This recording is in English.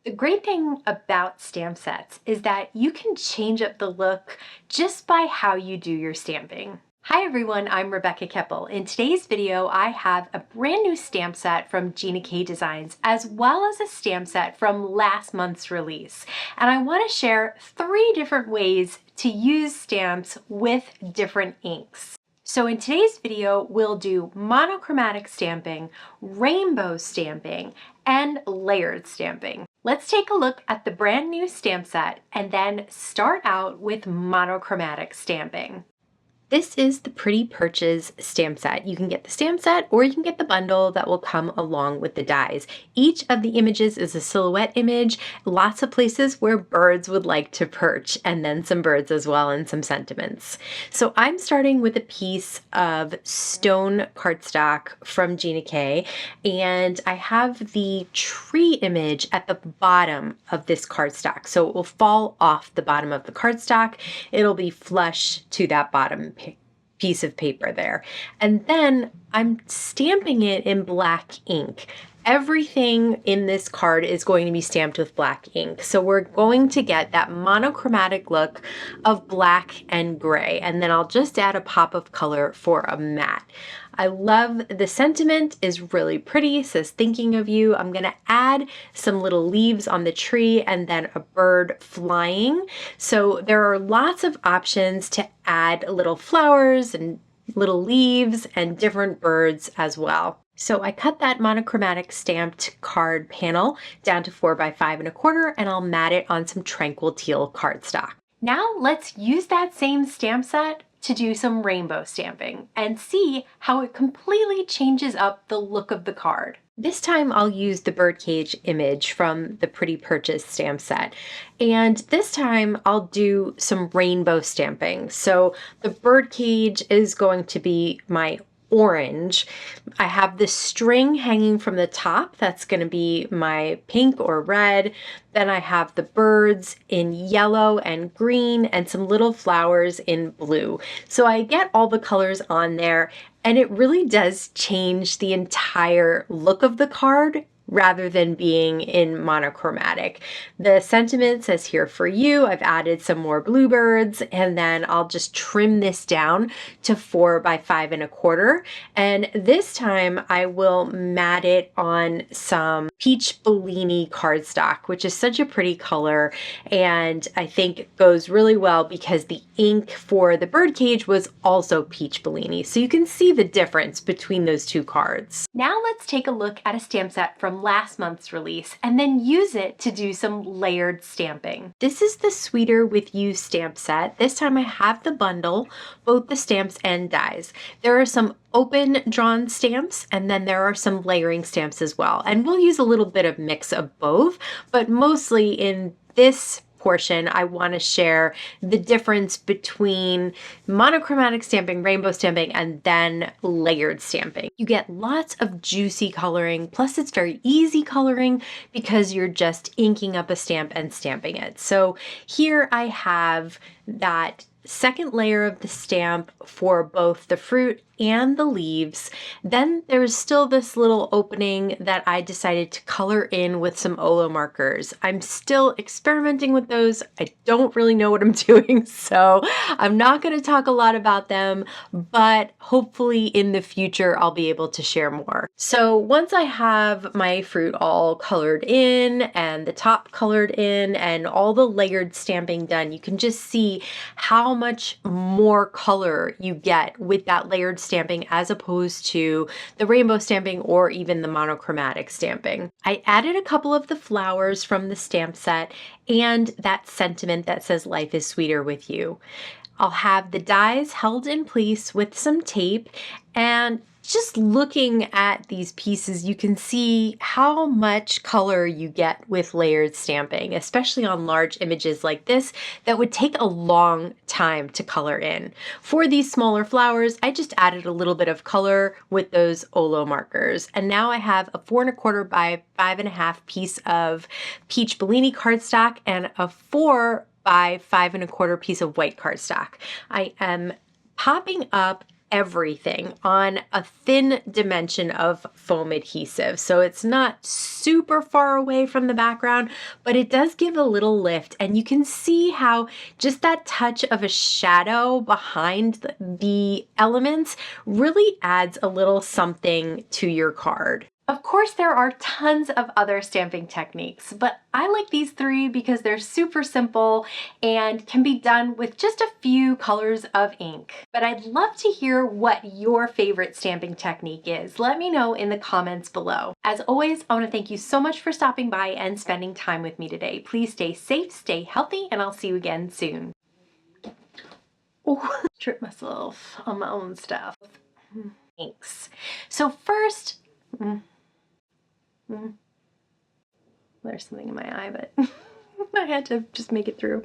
The great thing about stamp sets is that you can change up the look just by how you do your stamping. Hi everyone, I'm Rebecca Keppel. In today's video, I have a brand new stamp set from Gina K Designs, as well as a stamp set from last month's release. And I want to share 3 different ways to use stamps with different inks. So in today's video, we'll do monochromatic stamping, rainbow stamping, and layered stamping. Let's take a look at the brand new stamp set and then start out with monochromatic stamping. This is the Pretty Perches stamp set. You can get the stamp set or you can get the bundle that will come along with the dies. Each of the images is a silhouette image, lots of places where birds would like to perch, and then some birds as well and some sentiments. So I'm starting with a piece of stone cardstock from Gina K, and I have the tree image at the bottom of this cardstock. So it will fall off the bottom of the cardstock. It'll be flush to that bottom piece of paper there. And then I'm stamping it in black ink. Everything in this card is going to be stamped with black ink. So we're going to get that monochromatic look of black and gray. And then I'll just add a pop of color for a matte. I love the sentiment, is really pretty. It says thinking of you. I'm gonna add some little leaves on the tree and then a bird flying. So there are lots of options to add little flowers and little leaves and different birds as well. So I cut that monochromatic stamped card panel down to 4 by 5 1/4, and I'll mat it on some Tranquil Teal cardstock. Now let's use that same stamp set to do some rainbow stamping and see how it completely changes up the look of the card. This time I'll use the birdcage image from the Pretty Perches stamp set. And this time I'll do some rainbow stamping. So the birdcage is going to be my orange. I have this string hanging from the top. That's going to be my pink or red. Then I have the birds in yellow and green and some little flowers in blue. So I get all the colors on there, and it really does change the entire look of the card rather than being in monochromatic. The sentiment says here for you. I've added some more bluebirds, and then I'll just trim this down to 4 by 5 1/4. And this time I will mat it on some peach Bellini cardstock, which is such a pretty color, and I think it goes really well because the ink for the birdcage was also peach Bellini. So you can see the difference between those two cards. Now let's take a look at a stamp set from last month's release and then use it to do some layered stamping. This is the Sweeter with You stamp set. This time I have the bundle, both the stamps and dies. There are some open drawn stamps, and then there are some layering stamps as well. And we'll use a little bit of mix of both, but mostly in this portion, I want to share the difference between monochromatic stamping, rainbow stamping, and then layered stamping. You get lots of juicy coloring, plus it's very easy coloring because you're just inking up a stamp and stamping it. So here I have that second layer of the stamp for both the fruit and the leaves. Then there's still this little opening that I decided to color in with some Olo markers. I'm still experimenting with those. I don't really know what I'm doing, so I'm not going to talk a lot about them, but hopefully in the future I'll be able to share more. So once I have my fruit all colored in and the top colored in and all the layered stamping done, you can just see how much more color you get with that layered stamping as opposed to the rainbow stamping or even the monochromatic stamping. I added a couple of the flowers from the stamp set and that sentiment that says life is sweeter with you. I'll have the dies held in place with some tape, and just looking at these pieces, you can see how much color you get with layered stamping, especially on large images like this that would take a long time to color in. For these smaller flowers, I just added a little bit of color with those Olo markers. And now I have a 4 1/4 by 5 1/2 piece of peach Bellini cardstock and a 4 by 5 1/4 piece of white cardstock. I am popping up everything on a thin dimension of foam adhesive. So it's not super far away from the background, but it does give a little lift, and you can see how just that touch of a shadow behind the elements really adds a little something to your card. Of course, there are tons of other stamping techniques, but I like these three because they're super simple and can be done with just a few colors of ink. But I'd love to hear what your favorite stamping technique is. Let me know in the comments below. As always, I want to thank you so much for stopping by and spending time with me today. Please stay safe, stay healthy, and I'll see you again soon. Oh, trip myself on my own stuff. Thanks. So first, there's something in my eye, but I had to just make it through.